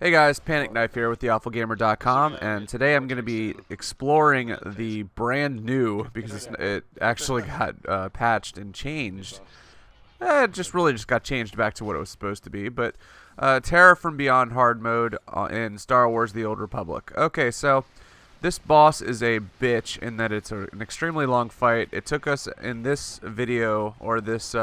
Hey guys, Panic Knife here with theawfulgamer.com, and today I'm going to be exploring the brand new, because it actually got patched and changed. It just got changed back to what it was supposed to be, but Terror from Beyond Hard Mode in Star Wars The Old Republic. Okay, so this boss is a bitch in that it's an extremely long fight. It took us in this video, or this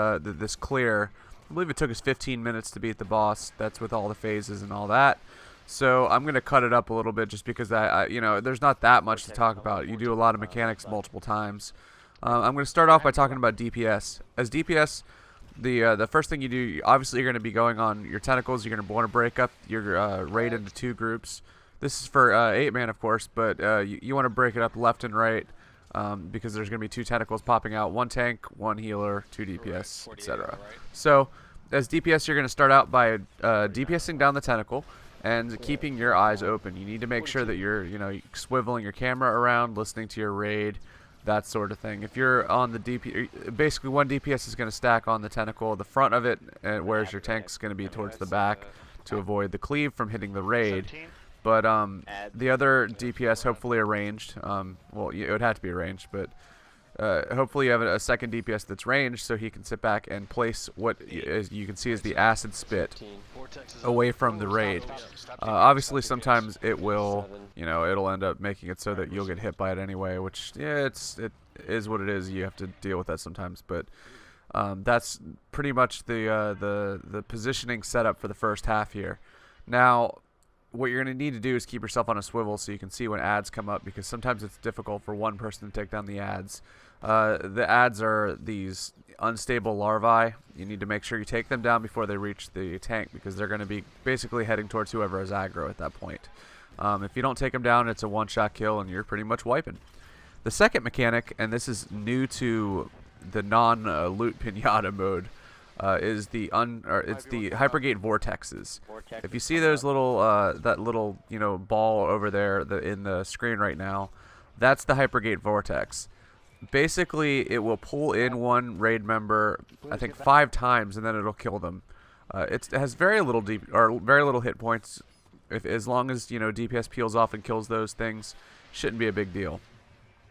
clear, I believe it took us 15 minutes to beat the boss. That's with all the phases and all that. So I'm gonna cut it up a little bit just because there's not that much to talk about. You do a lot of mechanics multiple times. I'm gonna start off by talking about DPS. As DPS, the first thing you do, obviously you're gonna be going on your tentacles. You're gonna want to break up your raid into two groups. This is for 8-man, of course, but you want to break it up left and right because there's gonna be two tentacles popping out: one tank, one healer, two DPS, etc. So as DPS, you're gonna start out by DPSing down the tentacle and keeping your eyes open. You need to make sure that you're, swiveling your camera around, listening to your raid, that sort of thing. If you're on the basically one DPS is going to stack on the tentacle, the front of it, whereas your tank's going to be towards the back to avoid the cleave from hitting the raid. But the other DPS hopefully arranged. Well, it would have to be arranged, but hopefully you have a second DPS that's ranged, so he can sit back and place what you can see as the acid spit away from the raid. Obviously, sometimes it will, it'll end up making it so that you'll get hit by it anyway, which, yeah, it is what it is. You have to deal with that sometimes, but that's pretty much the positioning setup for the first half here. Now, what you're going to need to do is keep yourself on a swivel so you can see when ads come up, because sometimes it's difficult for one person to take down the ads. The ads are these unstable larvae. You need to make sure you take them down before they reach the tank, because they're going to be basically heading towards whoever has aggro at that point. If you don't take them down, it's a one-shot kill and you're pretty much wiping. The second mechanic, and this is new to the non-loot pinata mode, is it's the Hypergate vortexes. If you see those little that little ball over there in the screen right now, that's the Hypergate vortex. Basically, it will pull in one raid member, I think 5 times, and then it'll kill them. It has very little hit points. As long as DPS peels off and kills those things, shouldn't be a big deal.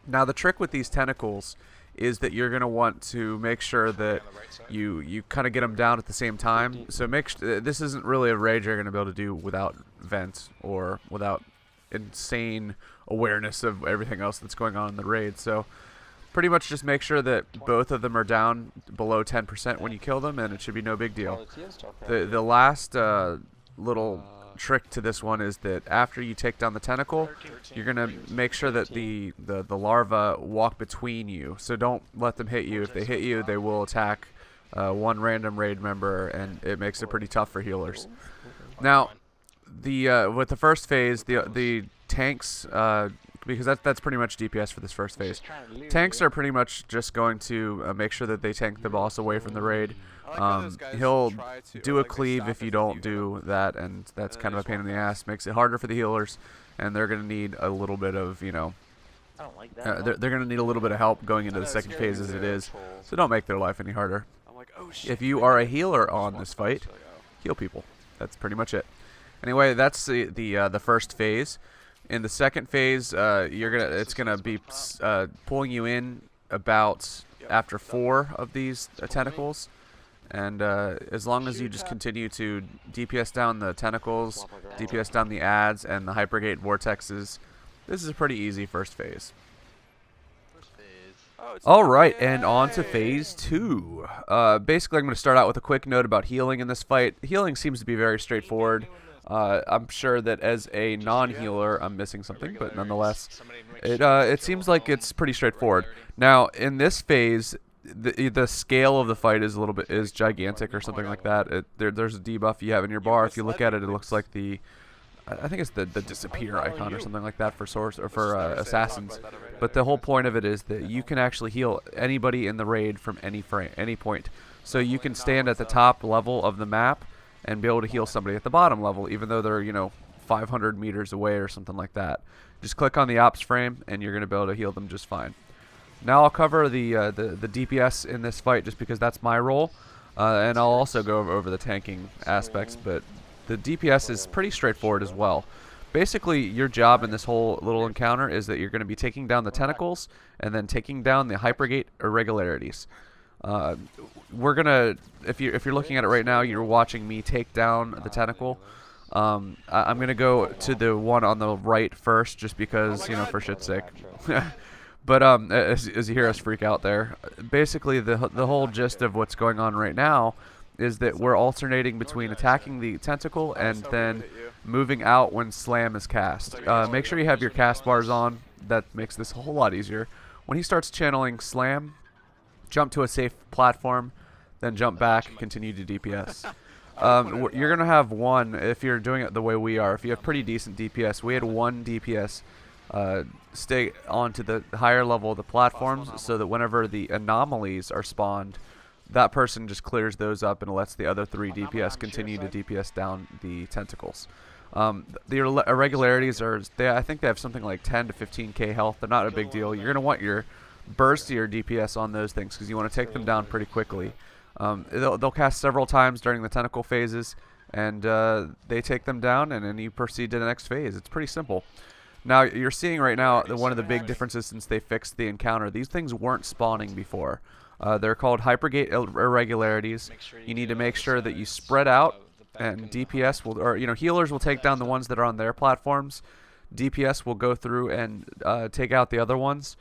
Now the trick with these tentacles is that you're going to want to make sure that you kind of get them down at the same time. So this isn't really a raid you're going to be able to do without vent or without insane awareness of everything else that's going on in the raid. So pretty much just make sure that both of them are down below 10% when you kill them, and it should be no big deal. The last little trick to this one is that after you take down the tentacle, you're gonna make sure that the larva walk between you, so don't let them hit you. If they hit you, they will attack one random raid member, and it makes it pretty tough for healers. Now with the first phase, the tanks, because that's pretty much DPS for this first phase. Tanks are pretty much just going to make sure that they tank the boss away from the raid. He'll do a cleave if you don't do that, and that's kind of a pain in the ass. Makes it harder for the healers, and they're going to need a little bit of, they're going to need a little bit of help going into the second phase as it is, so don't make their life any harder. If you are a healer on this fight, heal people. That's pretty much it. Anyway, that's the first phase. In the second phase, it's gonna be pulling you in about after 4 of these tentacles, and as long as you just continue to DPS down the tentacles, DPS down the ads, and the Hypergate vortexes, this is a pretty easy first phase. Alright, and on to phase 2. Basically, I'm going to start out with a quick note about healing in this fight. Healing seems to be very straightforward. I'm sure that as a non-healer, I'm missing something, but nonetheless, it seems like it's pretty straightforward. Now, in this phase, the scale of the fight is gigantic or something like that. There's a debuff you have in your bar. If you look at it, it looks like I think it's the disappear icon or something like that for assassins. But the whole point of it is that you can actually heal anybody in the raid from any point. So you can stand at the top level of the map and be able to heal somebody at the bottom level, even though they're 500 meters away or something like that. Just click on the ops frame, and you're going to be able to heal them just fine. Now I'll cover the DPS in this fight just because that's my role, and I'll also go over the tanking aspects. But the DPS is pretty straightforward as well. Basically, your job in this whole little encounter is that you're going to be taking down the Tentacles and then taking down the Hypergate Irregularities. We're gonna, if you're looking at it right now, you're watching me take down the Tentacle. I'm gonna go to the one on the right first, just because, you know, for shit's sake. But as you hear us freak out there, basically the whole gist of what's going on right now is that we're alternating between attacking the Tentacle and then moving out when Slam is cast. Make sure you have your cast bars on. That makes this a whole lot easier. When he starts channeling Slam, jump to a safe platform, then jump back, continue to DPS. You're going to have one, if you're doing it the way we are, if you have pretty decent DPS. We had one DPS stay onto the higher level of the platforms so that whenever the anomalies are spawned, that person just clears those up and lets the other 3 DPS continue to DPS down the Tentacles. The Irregularities are, I think they have something like 10 to 15k health. They're not a big deal. You're going to want your burst your DPS on those things because you want to take them down pretty quickly. They'll cast several times during the Tentacle phases, and they take them down, and then you proceed to the next phase. It's pretty simple. Now, you're seeing right now that one of the big differences since they fixed the encounter, these things weren't spawning before. They're called Hypergate Irregularities. You need to make sure that you spread out, and DPS will, or, you know, healers will take down the ones that are on their platforms. DPS will go through and take out the other ones.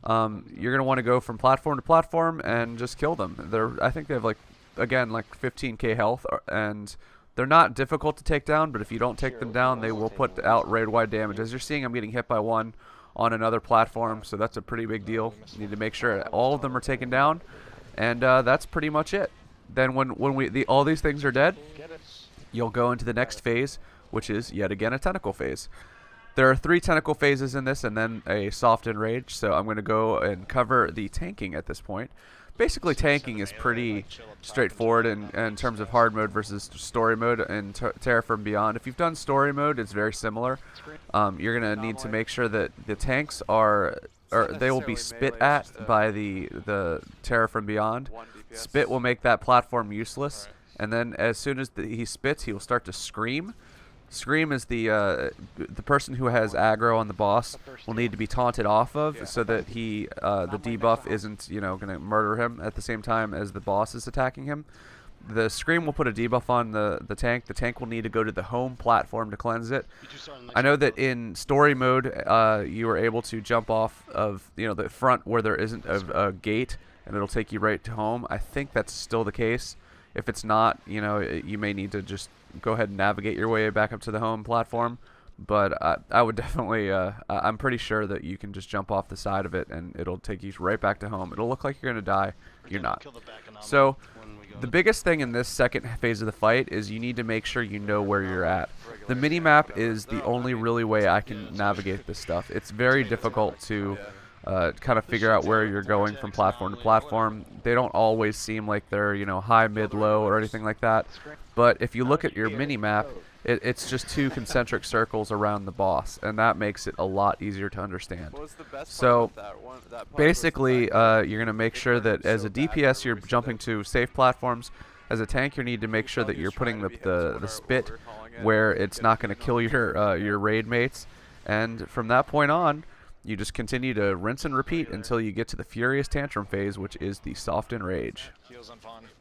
You're going to want to go from platform to platform and just kill them. I think they have, like, again, like 15k health, and they're not difficult to take down, but if you don't take them down, they will put out raid-wide damage. As you're seeing, I'm getting hit by one on another platform, so that's a pretty big deal. You need to make sure all of them are taken down, and that's pretty much it. Then when all these things are dead, you'll go into the next phase, which is yet again a Tentacle phase. There are 3 Tentacle phases in this, and then a soft enrage, so I'm going to go and cover the tanking at this point. Basically, tanking is pretty straightforward in terms of hard mode versus story mode and Terra from Beyond. If you've done story mode, it's very similar. You're going to need to make sure that the tanks they will be spit at by the Terra from Beyond. Spit will make that platform useless, and then as soon as he spits, he will start to scream. Scream is the person who has aggro on the boss will need to be taunted off of, so that the debuff isn't, you know, going to murder him at the same time as the boss is attacking him. The Scream will put a debuff on the tank. The tank will need to go to the home platform to cleanse it. I know that in story mode, you are able to jump off of, you know, the front where there isn't a gate, and it'll take you right to home. I think that's still the case. If it's not, you know, you may need to just go ahead and navigate your way back up to the home platform. But I would definitely, I'm pretty sure that you can just jump off the side of it and it'll take you right back to home. It'll look like you're going to die. You're not. So the biggest thing in this second phase of the fight is you need to make sure you know where you're at. The mini-map is the only really way I can navigate this stuff. It's very difficult to kind of figure out where you're going from platform to platform. They don't always seem like they're, you know, high, mid, low, or anything like that. But if you look at your mini-map, it's just 2 concentric circles around the boss, and that makes it a lot easier to understand. So basically, you're going to make sure that as a DPS, you're jumping to safe platforms. As a tank, you need to make sure that you're putting the spit where it's not going to kill your raid mates. And from that point on, you just continue to rinse and repeat until you get to the Furious Tantrum phase, which is the Soft Enrage.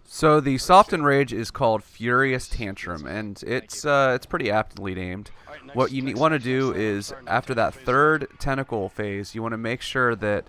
So the Soft Enrage is called Furious Tantrum, and it's pretty aptly named. What you want to do is, after that 3rd Tentacle phase, you want to make sure that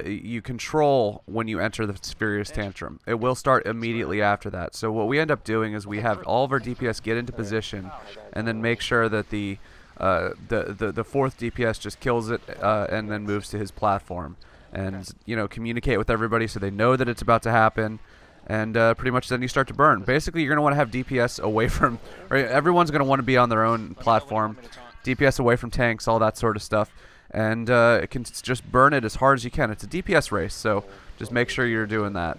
you control when you enter the Furious Tantrum. It will start immediately after that. So what we end up doing is we have all of our DPS get into position, and then make sure that the 4th DPS just kills it and then moves to his platform, and, you know, communicate with everybody so they know that it's about to happen, and pretty much then you start to burn. Basically, you're going to want to have DPS away from, or everyone's going to want to be on their own platform, DPS away from tanks, all that sort of stuff, and it can just burn it as hard as you can. It's a DPS race, so just make sure you're doing that.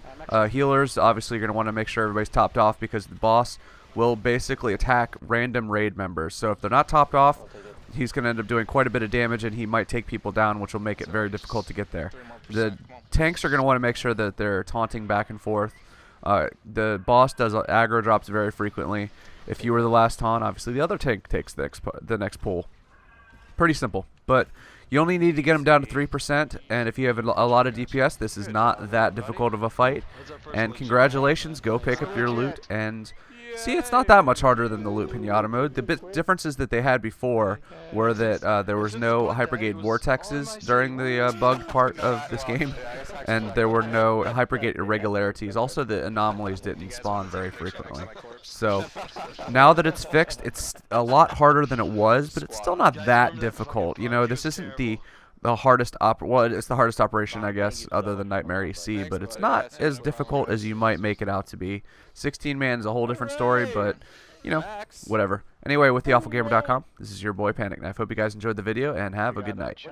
Healers, obviously, you're going to want to make sure everybody's topped off, because the boss will basically attack random raid members. So if they're not topped off, he's going to end up doing quite a bit of damage, and he might take people down, which will make it very difficult to get there. The tanks are going to want to make sure that they're taunting back and forth. The boss does aggro drops very frequently, If you were the last taunt, obviously the other tank takes the next pull. Pretty simple, but you only need to get them down to 3%, and if you have a lot of DPS, this is not that difficult of a fight. And congratulations, go pick up your loot, and see, it's not that much harder than the loot pinata mode. The differences that they had before were that there was no Hypergate vortexes during the bugged part of this game, and there were no Hypergate irregularities. Also, the anomalies didn't spawn very frequently. So now that it's fixed, it's a lot harder than it was, but it's still not that difficult. You know, this isn't the hardest it's the hardest operation, I guess, other than Nightmare EC, but it's not as difficult as you might make it out to be. 16 man is a whole different story, but you know, whatever. Anyway, with theawfulgamer.com, this is your boy Panic Knife. Hope you guys enjoyed the video and have a good night.